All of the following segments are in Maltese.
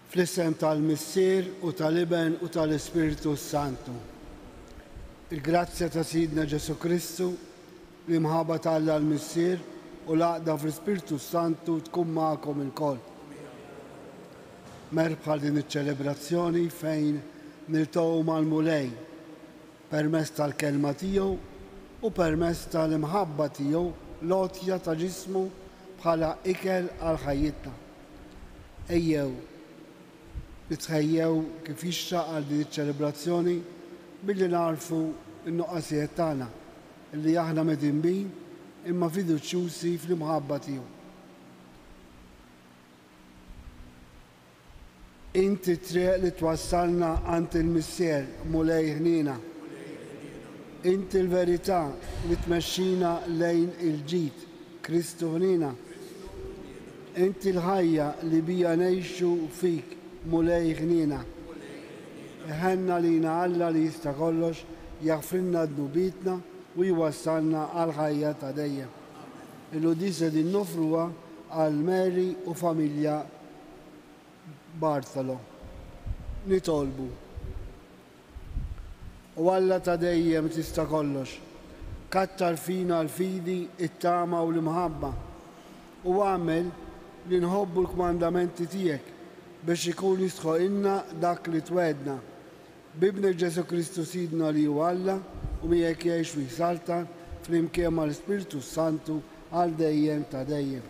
Fl-isem tal-Missier u tal-Iben u tal-Ispiritu Santu. Il-grazzja ta' Sidna Ġesu Kristu li mħabba tal-Alla l-Missier u l-għaqda fl-Ispiritu Santu tkun magħkom il-koll. Merbħa din iċ-ċelebrazzjoni fejn niltgħu mal-mulej permezz tal-kelma tiegħu u permezz tal-imħabba tiegħu l-għotja ta' ġismu bħala ikel għal ħajjitna. Ejjew nitħejjew kif jixraq għal din iċ-ċelebrazzjoni billi narfu n-nuqqasijiet tagħna illi aħna medin bih imma fiduċjużi fl-imħabba tiegħu. Inti triq li twassalna għand il-Missier mulej ħnina. Inti l-verità li tmexxina lejn il-ġid Kristu ħnina. Inti l-ħajja li bija ngħixu fik mulej ħnina. Ħenna lina Alla li jista' kollox jaħfrilna d-nubitna u jwassalna għal ħajja ta' dejjem. Il-udisa din nofruha għal Mary u familja Bartolo. Nitolbu. U Alla ta' dejjem tista' kollox. Kattar fina l-fidi, it-tama u l-imħabba. U għamel li nħobbu l-kmandamenti tiegħek biex ikun jistħoqilna dak li twedna. Bibnek Ġesu Kristu Sidna li hu Alla u miegħek jgħix u jsalta flimkien mal-Ispiritu Santu għal dejjem ta' dejjem.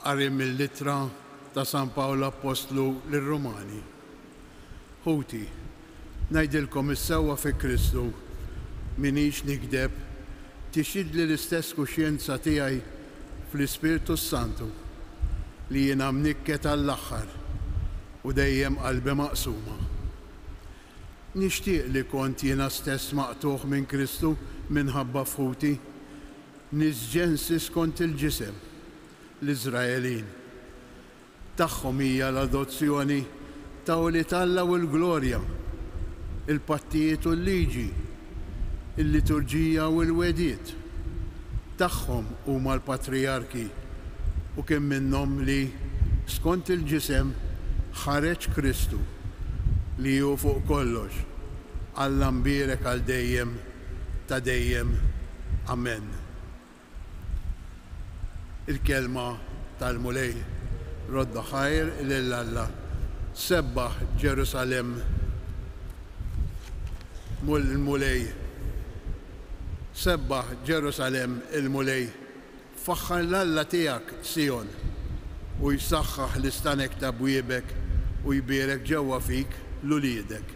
Qari mill-Littra ta' San Pawlu Apostlu lir-Rumani. Ħuti, ngħidilkom is-sewwa fi Kristu minix nikdeb tixidli l-istess kuxjenza tiegħi fl-Ispiritu Santu li jiena mnikket għall-aħħar u dejjem qalbi maqsuma. Nixtieq li kont jiena stess maqtuħ minn Kristu minħabba f'ħuti, nisġensis kont il-ġisem l-Iżraelin. Tagħhom hija l-adozzjoni ta' Wlied Alla u l-glorja, il-pattijiet u l-liġi, il-liturġija u l-wediet. Tagħhom huma l-patriarki u kemm minnhom li skont il-ġisem ħareġ Kristu li hu fuq kollox. Alla mbierek għal dejjem ta' dejjem. Amen. Il-kelma tal-mulej rodda ħajr lil Alla. Sebbaħ Ġerusalem il-mulej. Sebbaħ Ġerusalem il-mulej. Faħħar l-Alla tiegħek Sion u jsaħħaħ l-istanek ta' bwiebek u jbierek ġewwa fik l-uliedek.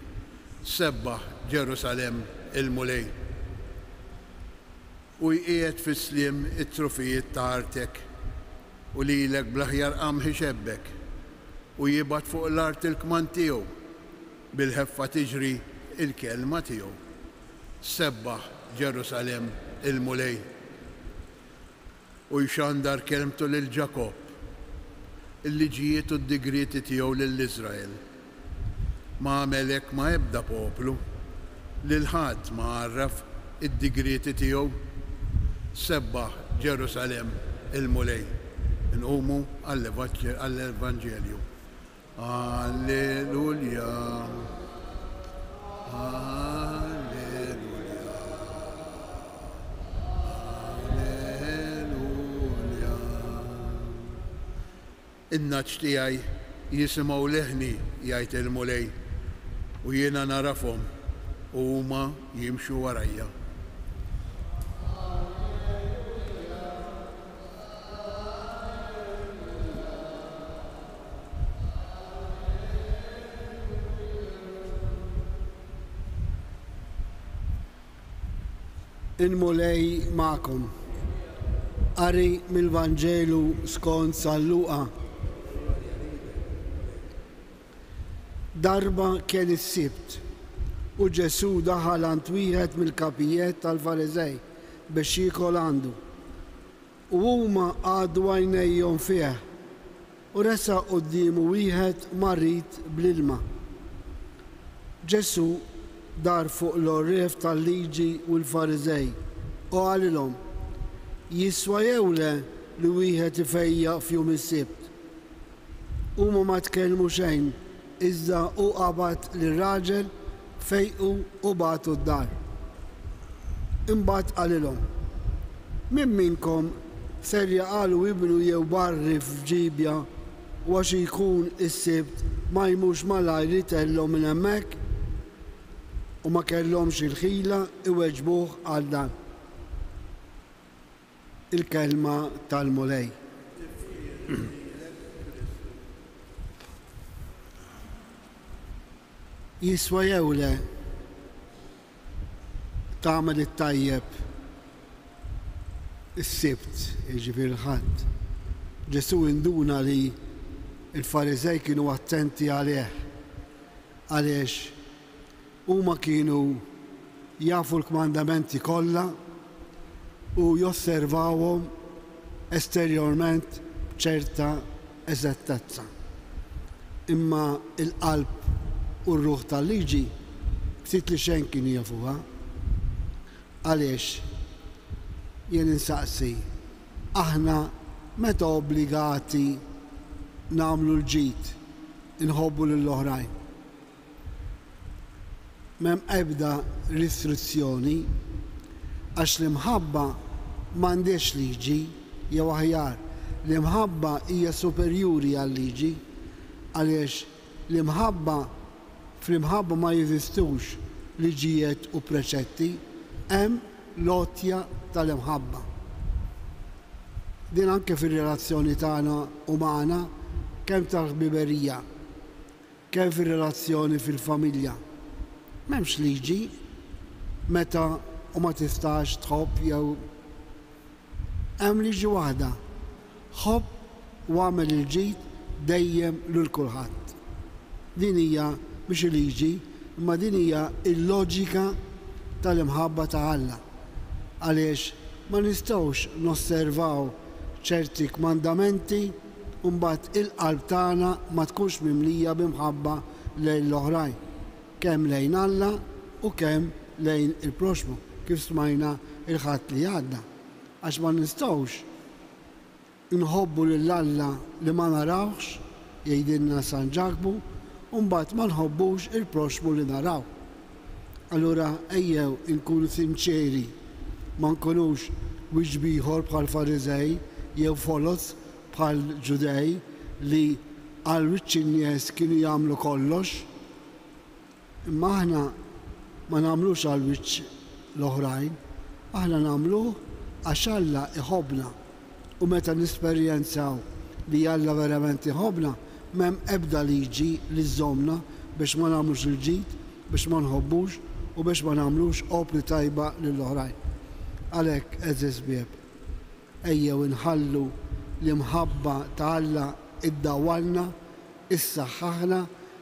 Sebbaħ Ġerusalem il-mulej. U jqiegħed fis-sliem it-trufijiet ta' artek u lilek bl-aħjar qamħi xebbek u jibgħat fuq l-art il-kman tiegħu bil-ħeffa tiġri il-kelma tiegħu. Sebbaħ Ġerusalem il-mulej. U jxandar kelmtu lil Ġakob il-liġijiet u d-digriti tiegħu lill-Iżrael. Ma għamelek ma ebda poplu lil ħadd ma għarraf id-digriti tiegħu. Sebbaħ Ġerusalem il-mulej. Nqumu għall-Evanġelju. Alleluja. Alleluja. Alleluja. In-naċ tiegħi jisimgħu leħni jgħid il-mulej u jiena narafhom u huma jimxu warajja. Il-mulej ma'kom. Qari mill-Vanġelu skont San Luqa. Darba kien is-Sibt u Ġesu daħal għand wieħed mill-kapijiet tal-Fariżej biex jiekol għandu. U huma għadu għajnejhom fih u resa qudiemu wieħed marrit bl-ilma. Ġesu dar fuq l-orref tal-liġi u l-Farizej u għalilhom jiswa jew le li wieħed ifejjaq f'jum is-sibt. Huma ma tkellmu xejn iżda hu qabad lir-raġel fejqu u bagħtu d-dar. Imbagħad qalilhom: min minnkom ser jaqalu ibnu jew barri f'ġibja u għax jkun is-sibt ma jmux malajr jitellhom minn hemmhekk u ma kellhomx il-ħila iweġbuh għal dan. Il-kelma tal-mulej. Jiswa jew le tagħmel it-tajjeb is-sibt, jiġifieri l-ħadd. Ġesu induna li il-Farizej kienu attenti għalih għaliex huma kienu jafu l-kmandamenti kollha u josservawhom esterjorment b'ċerta eżattezza. Imma il-qalb u r-ruħ tal-liġi ftit li xejn kienu jafuha. Għaliex jien insaqsi, aħna meta obbligati nagħmlu l-ġid inħobbu lill-oħrajn? M'hemm ebda restrizzjoni għax l-imħabba m'għandix liġi jew aħjar l-imħabba hija superjuri għal-liġi għaliex fl-imħabba ma jeżistux liġijiet u preċetti, hemm lotja tal-imħabba. Din anke fir-relazzjoni tagħna umana kemm tal-ħbiberija, kemm fir-relazzjoni fil-familja. M'hemmx liġi meta u ma tistax tħobb jew hemm liġi waħda. Ħobb u għamel il-ġid dejjem lil kulħadd. Din hija mhix il-liġi, imma din hija l-loġika tal-imħabba ta' Alla. Għaliex ma nistgħux nosservaw ċerti kmandamenti u mbagħad il-qalb tagħna ma tkunx mimlija b'imħabba lejn l-oħrajn, kemm lejn Alla u kemm lejn il-proxmu, kif smajna il-ħadd li għadda. Għax ma nistgħux inħobbu lil Alla li ma narawx, jgħidilna San Ġakbu, u mbagħad ma nħobbux il-proxmu li naraw. Allura ejjew inkunu sinċeri, ma nkunux wiġbieħor bħal Farizej jew folos bħal Ġudej li għal wiċċ in-nies kienu jagħmlu kollox, imma aħna ma nagħmlux għal wiċċ l-oħrajn, aħna nagħmluh għax Alla iħobbna u meta nesperjenzaw li Alla verament iħobbna m'hemm ebda liġi li żżommna biex ma nagħmlux il-ġid, biex ma nħobbux u biex ma nagħmlux opri tajba lill-oħrajn. Għalhekk eżis bieb, ejjew inħallu l-imħabba ta' Alla iddawwalna, issaħħaħna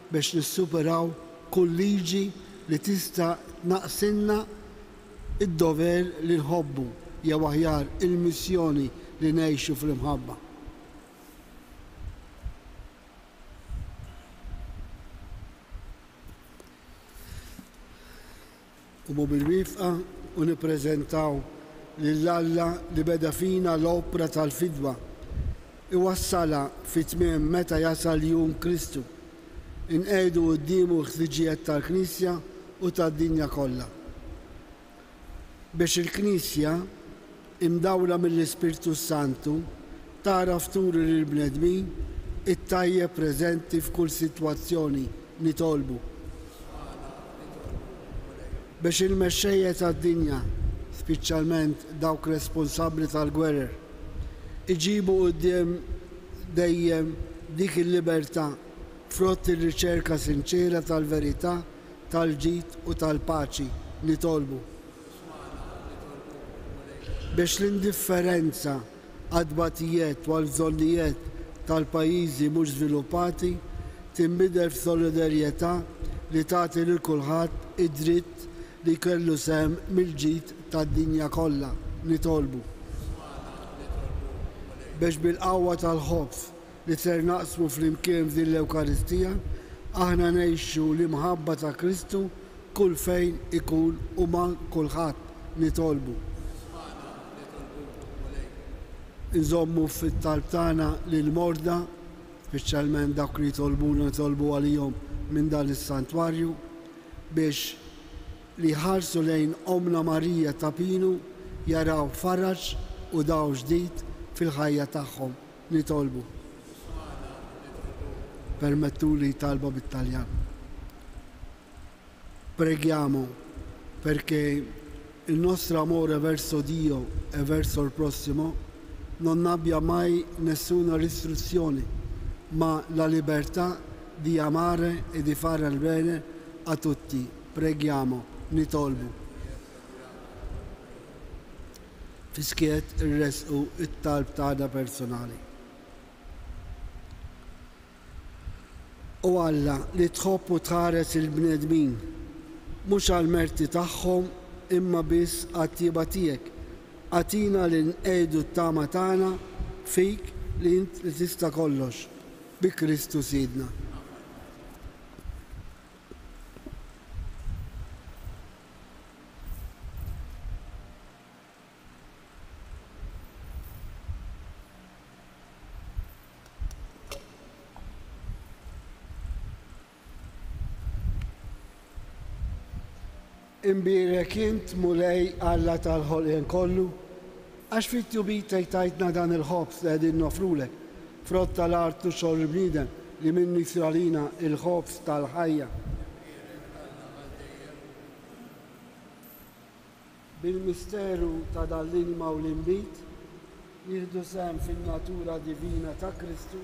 biex nissuperaw kull liġi li tista' naqsilna id-dover li nħobbu jew aħjar il-missjoni li ngħixu fl-imħabba. U bil-wifqa u nippreżentaw lill-Alla li beda fina l-opra tal-fidwa iwassala fit-tmiem meta jasal jum Kristu inqegħdu qudiemu ħtiġijiet tal-Knisja u tad-dinja kollha. Biex il-Knisja imdawla mill-Ispirtu Santu taraf turi lill-bnedmin it-tajjeb preżenti f'kull sitwazzjoni nitolbu. Biex il-mexxejja tad-dinja, speċjalment dawk responsabbli tal-gwerer, iġibu quddiem dejjem dik il-libertà frott ir-riċerka sinċera tal-verità, tal-ġid u tal-paċi nitolbu. Biex l-indifferenza għad-batijiet u għal-bżonnijiet tal-pajjiżi mhux żviluppati tinbidel f'solidarjetà li tagħti lil kulħadd id-dritt li kellu sem mill-ġid tad-dinja kollha nitolbu. Biex bil-qawwa tal-ħobs li ser naqsmu flimkien din l-Ewkaristija, aħna ngħixu l-imħabba ta' Kristu kull fejn ikun u ma kulħadd nitolbu. Nżommu fit-talb tagħna lil morda, speċjalment dawk li nitolbu għalihom minn dan is-santwarju biex li ħarsu lejn Omna Marija ta' Pinu jaraw faraġ u daw ġdid fil-ħajja tagħhom nitolbu. Permettu li talba bit-Taljan. Preghiamo perché il nostro amore verso Dio e verso il prossimo non abbia mai nessuna restrizione, ma la libertà di amare e di fare il bene a tutti. Preghiamo, nitolbu. Fiskiet irresqu it-talb tagħna personali. U Alla li tħobb u tħares il-bnedmin mhux għall-merti tagħhom imma biss għat-tieqa tiegħek. Għatina li nqegħdu t-tama tagħna fik li int li tista' kollox bi Kristu Sidna. Imbirek int mulej Alla tal-ħolqien kollu, għax fit-tjubita tajtna dan il-ħobs li qegħdin nofrulek, frott tal-art u xogħol bniedem li minnu jisralina il-ħobs tal-ħajja. Bil-misteru ta' dal-ilma u l-imbit, jieħdu sehem fin-natura divina ta' Kristu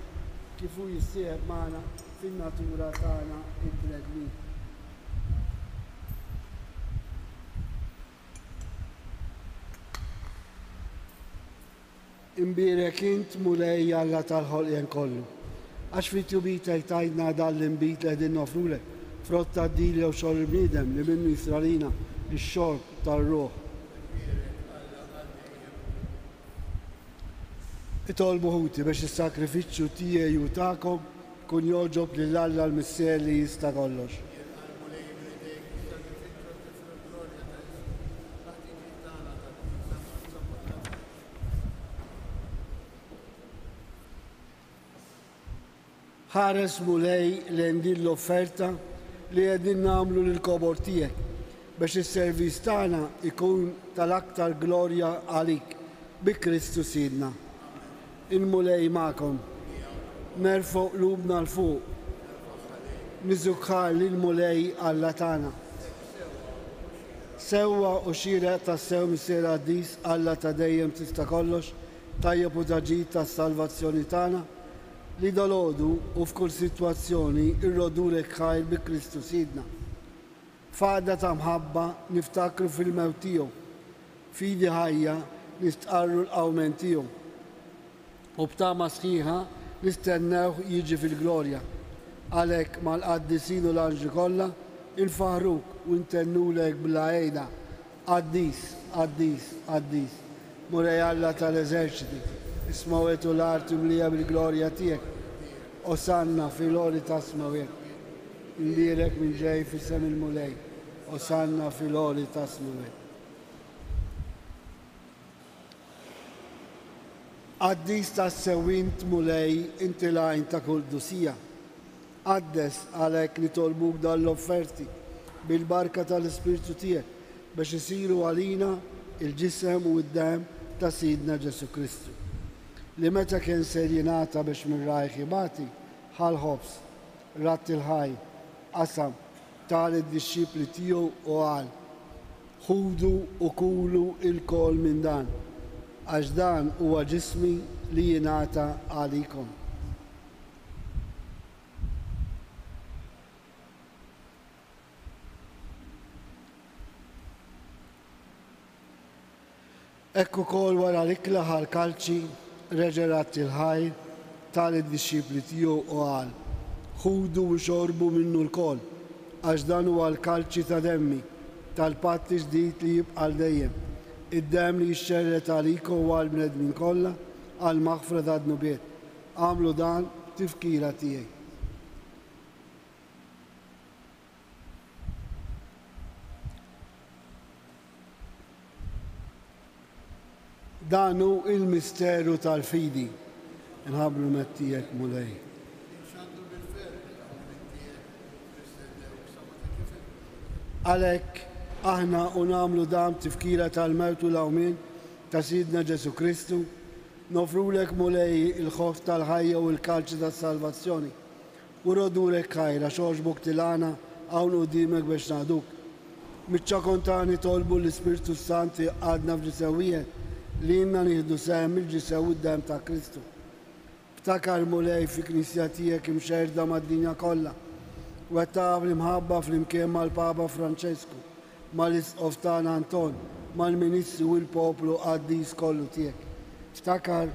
kif hu jissieħeb magħna fin-natura tagħna il-bnedmin. Imbirek int mulej Alla tal-ħolqien kollu, għax fit-tjubita tajtna dal-imbit li qegħdin nofrulek, frott tad-dili u xogħol bniedem li minnu jisralina x-xorb tar-ruħ. Itolbu ħuti biex is-sakrifiċċju tiegħi u tagħkom kun joġob lil Alla l-Missier li jista' kollox. Ħares mulej lejn din l-offerta li qegħdin nagħmlu lill-kobor tiegħek biex is-servizz tagħna ikun tal-aktar glorja għalik bi Kristu Sidna. Il-mulej magħkom, nerfgħu qlubna l fuq, niżukħar lill-mulej Alla tagħna. Sewwa u xieraq tas-sew Missier Qaddis Alla ta' dejjem tista' kollox, tajjeb u taġid tas-salvazzjoni tagħna, li dalodu u f'kull sitwazzjoni irrodulek ħajr bi Kristu Sidna. F'għada ta' mħabba niftakru fil-mewt tiegħu, f'idi ħajja nistqarru l-qawmen tiegħu. U b'tama sħiħa nistennewh jiġi fil-glorja. Għalhekk mal-qaddisin u l-anġi kollha infaħruk u ntennulek bla għejda. Qaddis, qaddis, qaddis. Mulej Alla tal-eżerċiti, ismawet u l-art imlija bil-glorja tiegħek. Osanna fil-għoli ta' smawet. Indirek minn ġej fis-sem il-mulej. Osanna fil-għoli ta' smawet. Qaddis ta' sewint mulej inti lajn ta' kull dusija. Qaddes għalhekk nitolbuk dal-offerti bil-barka tal-Ispirtu tiegħek biex isiru għalina il-ġisem u d-dem ta' Sidna Ġesu Kristu. Li meta kien ser jingħata biex minn rajħ jibati ħal-ħobs, ratt il-ħaj, qasam tal id-disċipli tiegħu u qal: ħudu u kulu il-kol minn dan, għax dan huwa ġismi li jingħata għalikom. Ekku kol wara l-ikla ħal-kalċi reġerat il-ħaj tal-disċipli tiegħu u qal: ħudu u xorbu minnu l-kol, għax dan huwa l-kalċi ta' demmi tal-patti ġdid li jibqa' dejjem. Id-dem li jixxerret għalikom u għal-bnedmin kollha għal-maħfra ta' dnubiet. Għamlu dan tifkira tiegħi. danu il-misteru tal-fidi. Nħabru mettijek mulej. Għalek, aħna unamlu dam tifkira tal-mewt u l-awmin ta' Sidna Ġesu Kristu, nofrulek mulej il-ħof tal-ħajja u l-kalċi tal-salvazzjoni. U rodulek ħajra xoġbuk tilana għawn u dimek biex naħduk. Mitċa kontani tolbu l-Ispirtu Santi għadna f'ġisewijiet li jinna nieħdu sehem il-ġisew id-dem ta' Kristu. Ftakar mulej fi knisja tiegħek imxerda mad-dinja kollha. Wettaq l-imħabba fl-imkien mal-Papa Franċesku, mal-Isqof tagħna Anton, mal-Ministru u l-poplu qaddis kollu tiegħek. Ftakar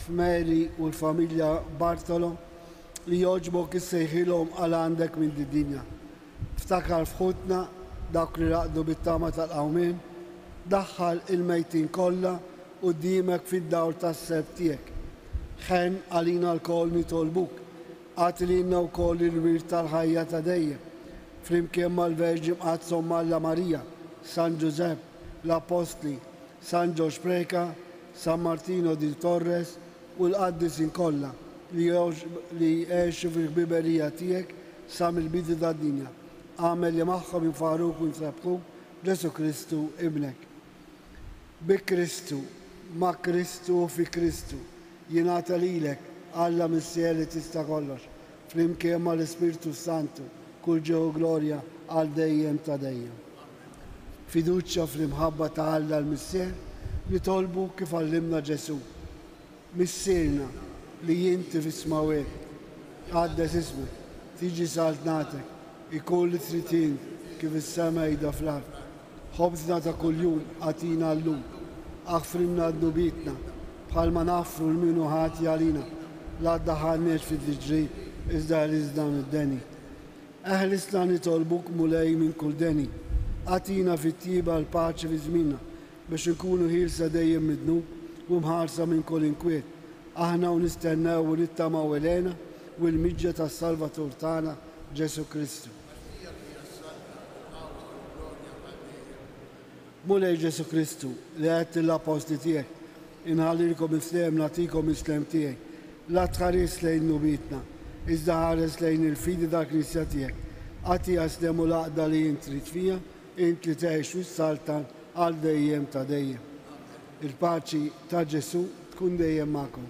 f'Mary u l-familja Bartolo li joġbok issejħilhom għal għandek minn di-dinja. Ftakar f'ħutna dak li raqdu bit-tama tal-qawmien, daħħal il-mejtin kollha quddiemek fid-dawl tas-seb tiegħek. Ħen għalina l-kol nitolbuk, għatilina u kol il-wir tal-ħajja ta' dejjem, flimkien mal-Verġi mqazzom Malla Marija, San Giuseppe, l-Apostli, San Ġoġ Preka, San Martino di Torres u l-qaddisin kollha li jgħixu fil-ħbiberija tiegħek sa mill-bidu tad-dinja. Għamel li magħhom jinfaruk u jinsabħu Ġesu Kristu ibnek. Bi Kristu, ma' Kristu u fi Kristu, jingħata lilek Alla missier li tista' kollox, flimkien mal-Ispirtu Santu, kull ġew glorja għal dejjem ta' dejjem. Fiduċja fl-imħabba ta' Alla l-missier li tolbu kif għallimna Ġesu. Missierna li jinti fis-smawet għaddes ismek, tiġi saltnatek, ikun li tritin kif is-sema jda fl-art. Ħobżna ta' kuljum għatina llum, aħfrimna d-nubitna, bħalma naffru l-minu ħati għalina, la daħalniex fid-diġri, iżda rizda mid-deni. Eħlisna nitolbuk mulej minn kull deni, għatina fit-tiba l-paċi fi żminna, biex nkunu ħilsa dejjem midnu u mħarsa minn kull inkwiet. Aħna u nistennew u nittamaw Elena u l-miġġa tas-Salvatur tagħna Ġesu Kristu. Mulej Ġesu Kristu li għedt l-apostli tiegħek, inħallilkom islem nagħtikom islem tiegħek. La tħares lejn nubitna, iżda ħares lejn il-fidi tal-Knisja tiegħek. Għati jaslem u laqda li jintrit fija, int li tgħix u s-saltan għal dejjem ta' dejjem. Il-paċi ta' Ġesu tkun dejjem magħkom.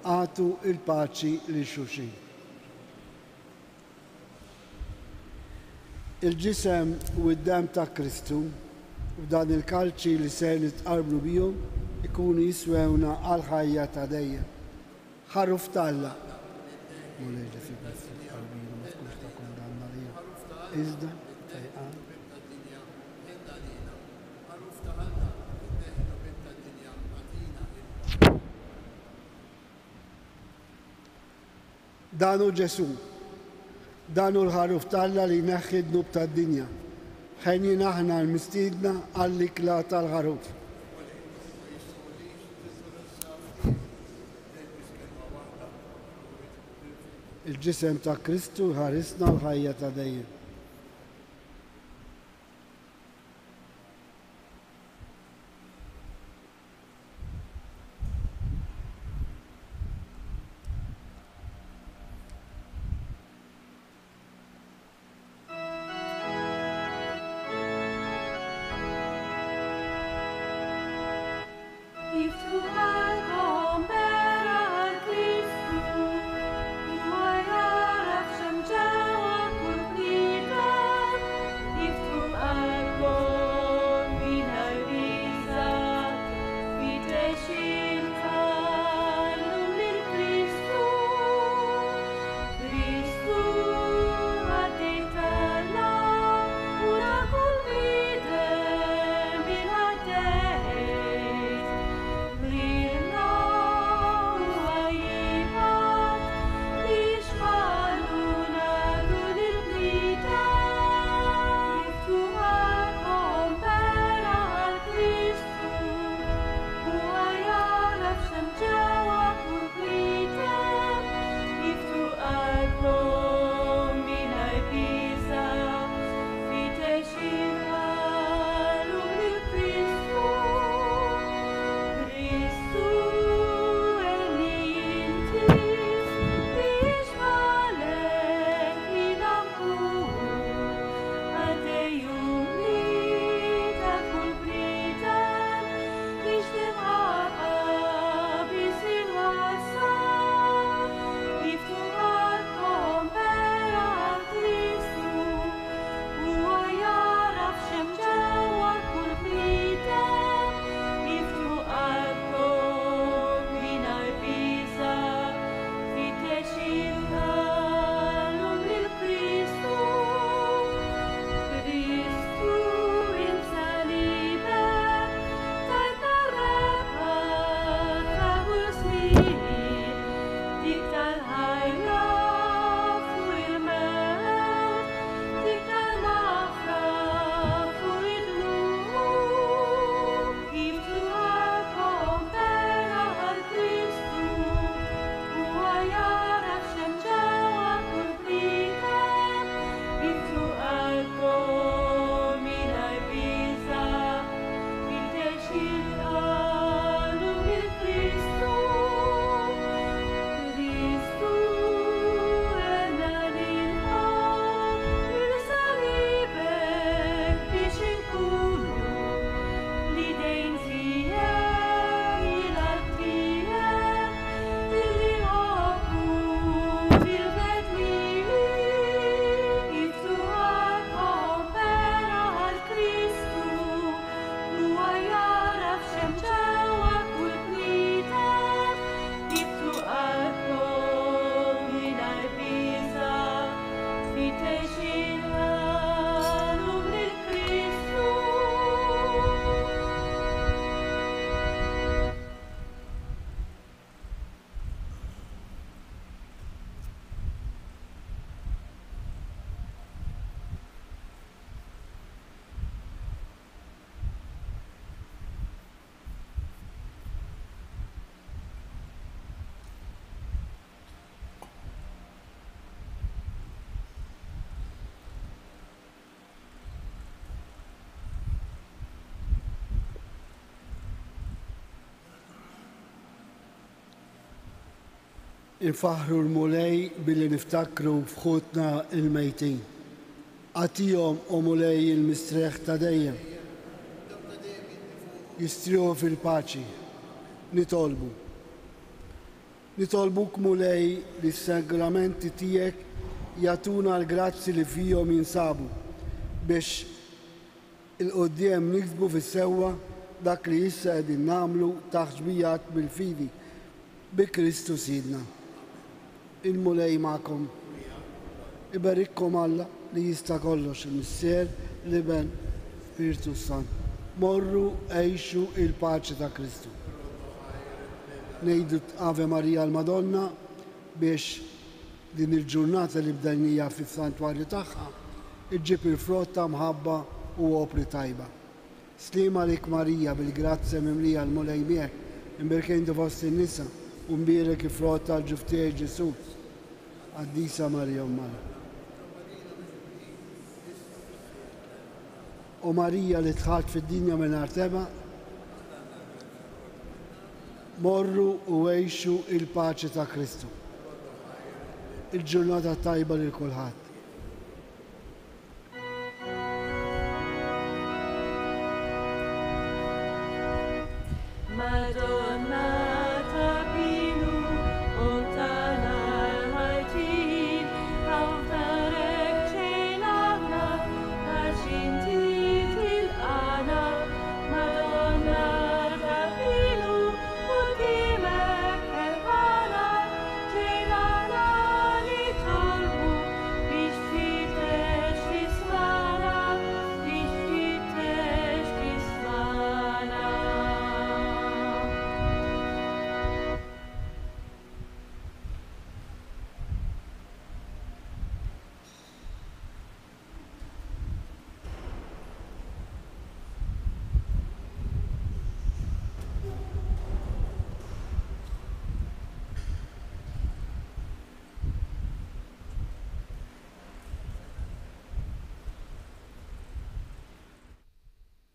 Għatu il-paċi li xulxin. Il-ġisem u d-dem ta' Kristu f'dan il-kalċi li se nitqarblu bihom ikunu jiswewna għal ħajja ta' dejjem. Ħarruf talla. Mulejġa fi Kristu qalbina ma tkunx ta' kondanna lija. Iżda tajqan. Danu Ġesu, danu l-ħarruf talla li neħħi d-nub tad-dinja. Ħejnin aħna l-mistiedna għall-ikla tal-ħarruf. Il-ġisem ta' Kristu ħarisna l-ħajja ta' dejjem. If Infaħru l-mulej billi niftakru f'ħutna il-mejtin. Għatijom u mulej il-mistreħ ta' dejjem. Jistriħu fil-paċi. Nitolbu. Nitolbuk mulej li s-sagramenti tijek jatuna l-grazzi li fijom jinsabu biex il-qoddiem niksbu fis-sewwa dak li jissa qegħdin namlu taħġbijat bil-fidi bi Kristu Sidna. Il-mulej ma'kom. Ibarikkom Alla li jista' kollox il-Missier l-Iben Spiritu Sant. Morru għejxu il-paċi ta' Kristu. Nejdu Ave Maria l-Madonna biex din il-ġurnata li bdajnija fis-santwarju tagħha iġġib il-frotta mħabba u opri tajba. Slima lik Marija bil-grazzja mimlija l-mulej miegħek, imberkejn fost in-nisa u mbierek il-frotta l-ġuftej Ġesus. Qaddisa Marija Ummana. U Marija li tħalt fid-dinja mingħajr teba, morru u għejxu il-paċi ta' Kristu. Il-ġurnata tajba lil kulħadd.